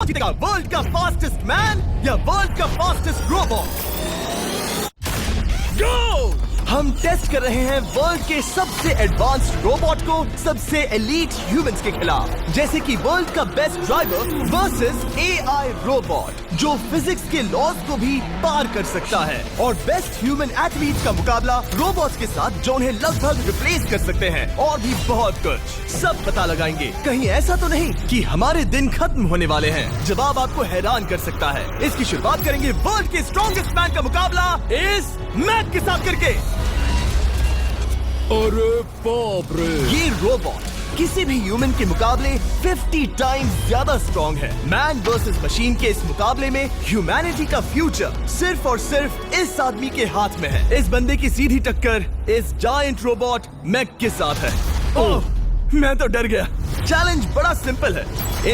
जीतेगा वर्ल्ड का fastest man या वर्ल्ड का फास्टेस्ट रोबोट? गो! हम टेस्ट कर रहे हैं वर्ल्ड के सबसे एडवांस्ड रोबोट को सबसे एलीट ह्यूमंस के खिलाफ, जैसे कि वर्ल्ड का best driver versus AI robot जो फिजिक्स के लॉज को भी पार कर सकता है, और बेस्ट ह्यूमन एथलीट का मुकाबला रोबोट्स के साथ जो उन्हें लगभग रिप्लेस कर सकते हैं, और भी बहुत कुछ। सब पता लगाएंगे। कहीं ऐसा तो नहीं कि हमारे दिन खत्म होने वाले हैं? जवाब आपको हैरान कर सकता है। इसकी शुरुआत करेंगे वर्ल्ड के स्ट्रॉन्गेस्ट मैन का मुकाबला इस मैक के साथ करके। अरे बाप रे! ये रोबोट किसी भी ह्यूमन के मुकाबले 50 टाइम्स ज्यादा स्ट्रॉन्ग है। मैन वर्सेस मशीन के इस मुकाबले में ह्यूमैनिटी का फ्यूचर सिर्फ और सिर्फ इस आदमी के हाथ में है। इस बंदे की सीधी टक्कर इस जायंट रोबोट मैक के साथ है। ओह, मैं तो डर गया। चैलेंज बड़ा सिंपल है।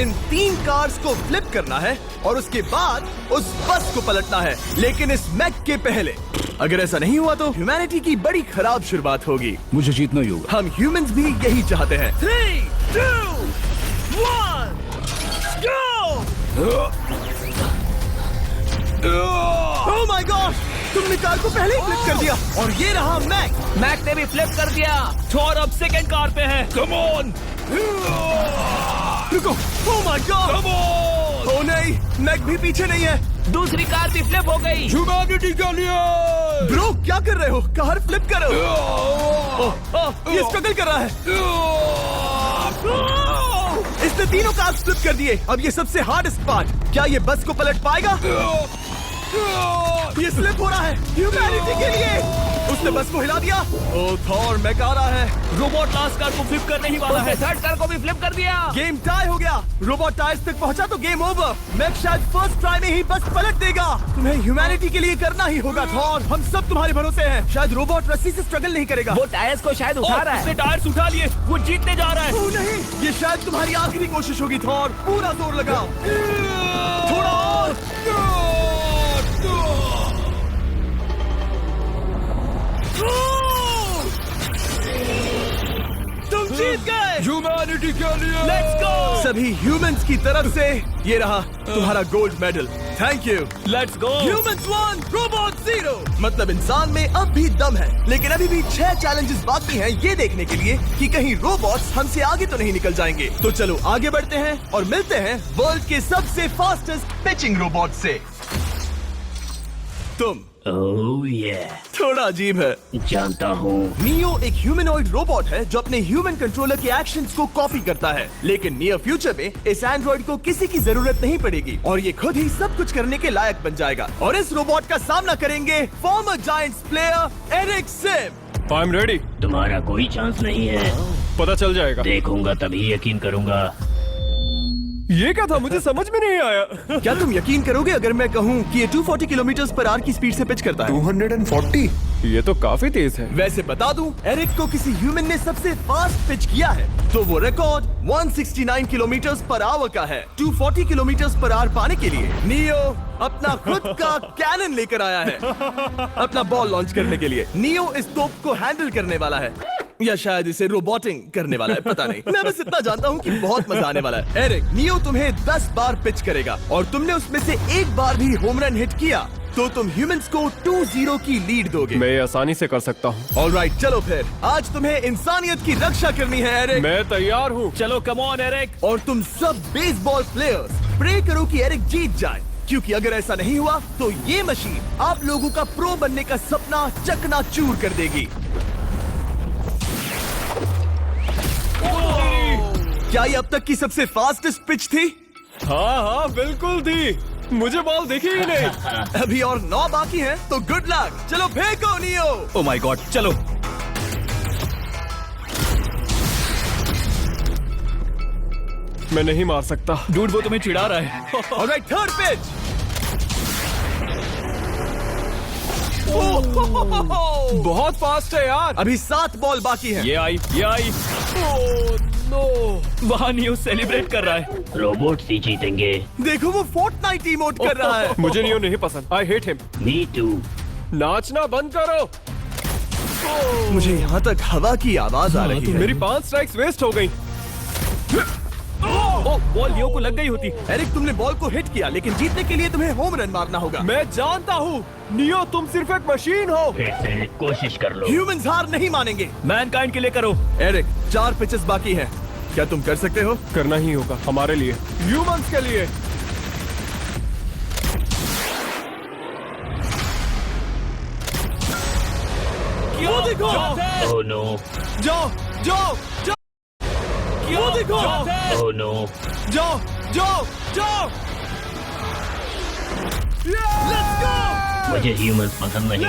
इन 3 कार्स को फ्लिप करना है और उसके बाद उस बस को पलटना है, लेकिन इस मैक के पहले। अगर ऐसा नहीं हुआ तो ह्यूमैनिटी की बड़ी खराब शुरुआत होगी। मुझे जीतना ही होगा। हम ह्यूमंस भी यही चाहते हैं। 3, 2, 1, go! Oh my God! तुमने कार को पहले ही फ्लिप कर दिया, और ये रहा मैक। मैक ने भी फ्लिप कर दिया। थॉर अब सेकंड कार पे है। Come on! रुको! Oh my God! Come on! Oh नहीं, मैक भी पीछे नहीं है। दूसरी कार भी फ्लिप हो गई। ह्यूमैनिटी के लिए! ब्रो, क्या कर रहे हो? कार फ्लिप करो। ये स्ट्रगल कर रहा है। इसने तीनों कार फ्लिप कर दिए। अब ये सबसे हार्डेस्ट पार्ट। क्या ये बस को पलट पाएगा? ये स्लिप हो रहा है ह्यूमैनिटी के लिए। उसने बस को हिला दिया। ओह थॉर, मैक आ रहा है। रोबोट लास्ट कार को फ्लिप करने ही वाला है। थर्ड कार को भी फ्लिप कर दिया। गेम टाई हो गया। रोबोट टायर्स तक पहुंचा तो गेम ओवर। मैक शायद फर्स्ट ट्राई में ही बस पलट देगा। तुम्हें ह्यूमैनिटी के लिए करना ही होगा थॉर। हम सब तुम्हारे भरोसे हैं। शायद रोबोट रस्सी से स्ट्रगल नहीं करेगा। वो टायर्स को शायद उठा रहा है। उसने टायर्स उठा लिए। वो जीतने जा रहा है। ओह नहीं, ये शायद तुम्हारी आखिरी कोशिश होगी थॉर। पूरा जोर लगाओ। थोड़ा और। तुम जीत गए। ह्यूमैनिटी के लिए! Let's go! सभी ह्यूमंस की तरफ से ये रहा तुम्हारा gold medal. Thank you. Let's go. Humans 1, robot 0। मतलब इंसान में अब भी दम है, लेकिन अभी भी 6 चैलेंजेस बाकी हैं ये देखने के लिए कि कहीं रोबोट्स हमसे आगे तो नहीं निकल जाएंगे। तो चलो आगे बढ़ते हैं और मिलते हैं वर्ल्ड के सबसे फास्टेस्ट पिचिंग रोबोट से। तुम ओह ये थोड़ा अजीब है, जानता हूँ। नियो एक ह्यूमनॉइड रोबोट है जो अपने ह्यूमन कंट्रोलर के एक्शंस को कॉपी करता है, लेकिन नियर फ्यूचर में इस एंड्रॉइड को किसी की जरूरत नहीं पड़ेगी और ये खुद ही सब कुछ करने के लायक बन जाएगा। और इस रोबोट का सामना करेंगे former giants player Eric Sim. I am ready. तुम्हारा कोई चांस नहीं है। पता चल जाएगा। देखूंगा तभी यकीन करूंगा। ये क्या था? मुझे समझ में नहीं आया। क्या तुम यकीन करोगे अगर मैं कहूँ कि ये 240 किलोमीटर/आवर की स्पीड से पिच करता है? 240? ये तो काफी तेज है। वैसे बता दूं, एरिक को किसी ह्यूमन ने सबसे फास्ट पिच किया है तो वो रिकॉर्ड 169 किलोमीटर/आवर का है। 240 किलोमीटर/आवर पाने के लिए नियो अपना खुद का कैनन लेकर आया है अपना बॉल लॉन्च करने के लिए। नियो इस तोप को हैंडल करने वाला है, या शायद इसे रोबोटिंग करने वाला है, पता नहीं। मैं बस इतना जानता हूँ कि बहुत मजा आने वाला है। एरिक, नियो तुम्हें 10 बार पिच करेगा और तुमने उसमें से एक बार भी होम रन हिट किया तो तुम ह्यूमंस को 2-0 की लीड दोगे। मैं ये आसानी से कर सकता हूँ। ऑलराइट, चलो फिर आज तुम्हें इंसानियत की रक्षा करनी है एरिक। मैं तैयार हूँ। चलो कम ऑन एरिक। और तुम सब बेसबॉल प्लेयर्स प्रे करो कि एरिक जीत जाए, क्योंकि अगर ऐसा नहीं हुआ तो ये मशीन आप लोगों का प्रो बनने का सपना चकनाचूर कर देगी। क्या ये अब तक की सबसे फास्टेस्ट पिच थी? हाँ बिल्कुल थी। मुझे बॉल दिखी ही नहीं। अभी और 9 बाकी हैं, तो गुड लक। चलो फेंको नियो। ओह माय गॉड, चलो। मैं नहीं मार सकता। डूड, वो तुम्हें चिढ़ा रहा है। Alright, third pitch. बहुत फास्ट है यार। अभी 7 बॉल बाकी हैं। ये आई। Oh no. वहाँ नियो सेलिब्रेट कर रहा है। रोबोट्स ही जीतेंगे। देखो वो फोर्टनाइट इमोट कर रहा है। मुझे नियो नहीं पसंद। I hate him. Me too. नाचना बंद करो। मुझे यहाँ तक हवा की आवाज आ रही है। मेरी 5 स्ट्राइक्स वेस्ट हो गई। ओ, बॉल लियो को लग गई होती। एरिक, तुमने बॉल को हिट किया, लेकिन जीतने के लिए तुम्हें होम रन मारना होगा। मैं जानता हूँ नियो, तुम सिर्फ एक मशीन हो। फिर से कोशिश कर लो। ह्यूमंस हार नहीं मानेंगे। मैनकाइंड के लिए करो। एरिक, 4 पिचेस बाकी हैं। क्या तुम कर सकते हो? करना ही होगा हमारे लिए, ह्यूमंस के लिए। वो देखो! ओह नो, जाओ, जाओ, जाओ! वो देखो! Oh no. जाओ, जाओ, जाओ! Let's go! मुझे ह्यूमंस पसंद नहीं।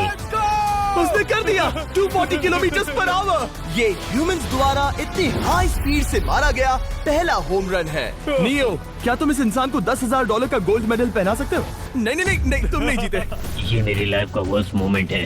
उसने कर दिया 240 किलोमीटर पर आवर। ये ह्यूमंस द्वारा इतनी हाई स्पीड से मारा गया पहला होम रन है। नियो, क्या तुम इस इंसान को $10,000 का गोल्ड मेडल पहना सकते हो? नहीं नहीं नहीं नहीं, तुम नहीं जीते। ये मेरी लाइफ का वर्स्ट मोमेंट है।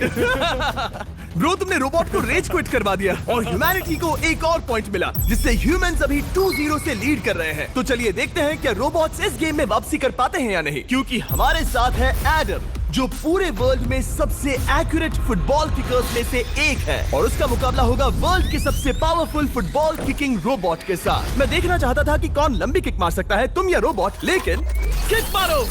ब्रो, तुमने रोबोट को रेज क्विट करवा दिया और ह्यूमैनिटी को एक और पॉइंट मिला, जिससे ह्यूमंस अभी 2-0 से लीड कर रहे हैं। तो चलिए देखते हैं क्या रोबोट्स इस गेम में वापसी कर पाते हैं या नहीं, क्योंकि हमारे साथ है एडम, जो पूरे वर्ल्ड में सबसे एक्यूरेट फुटबॉल किकर्स में से एक है, और उसका मुकाबला होगा वर्ल्ड के सबसे पावरफुल फुटबॉल किकिंग रोबोट के साथ। मैं देखना चाहता था कि कौन लंबी किक मार सकता है, तुम या रोबोट, लेकिन किक मारो।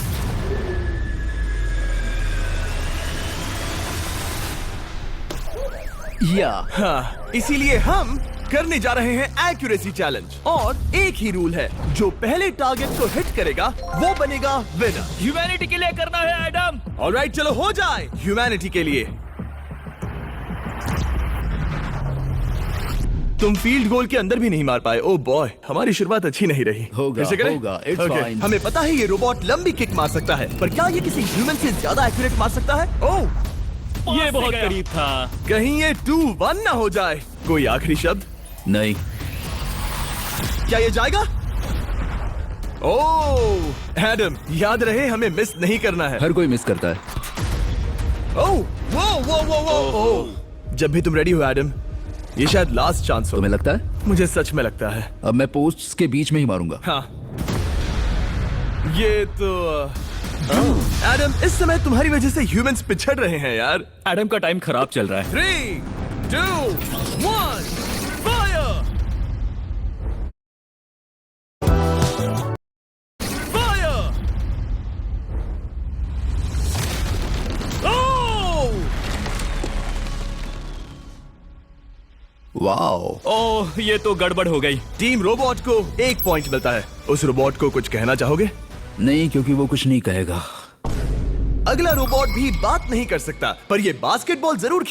हाँ, इसीलिए हम करने जा रहे हैं एक्यूरेसी चैलेंज, और एक ही रूल है, जो पहले टारगेट को हिट करेगा वो बनेगा विनर। ह्यूमैनिटी के लिए करना है एडम। ऑलराइट, चलो हो जाए ह्यूमैनिटी के लिए। तुम फील्ड गोल के अंदर भी नहीं मार पाए। ओ बॉय, हमारी शुरुआत अच्छी नहीं रही। होगा, फिर से करें? होगा, it's Okay, fine. हमें पता है ये रोबोट लंबी किक मार सकता है, पर क्या ये किसी ह्यूमन से ज्यादा एक्यूरेट मार सकता है? ओह, ये बहुत करीब था। कहीं ये 2-1 ना हो जाए। कोई आखिरी शब्द? नहीं। क्या ये जाएगा? ओह एडम, याद रहे हमें मिस नहीं करना है। हर कोई मिस करता है। ओह, वो वो वो वो ओह। जब भी तुम रेडी हो एडम, ये शायद लास्ट चांस हो। तुम्हें लगता है? मुझे सच में लगता है। अब मैं पोस्ट्स के बीच में ही मारूंगा। हाँ, ये तो एडम, इस समय तुम्हारी वजह से ह्यूमंस पिछड़ रहे हैं यार। एडम का टाइम खराब चल रहा है। 3, 2, 1, फायर! फायर! ओह! वाओ। ओह, ये तो गड़बड़ हो गई। टीम रोबोट को 1 पॉइंट मिलता है। उस रोबोट को कुछ कहना चाहोगे? नहीं, क्योंकि वो कुछ नहीं कहेगा। अगला रोबोट भी बात नहीं कर सकता, पर ये बास्केटबॉल जरूर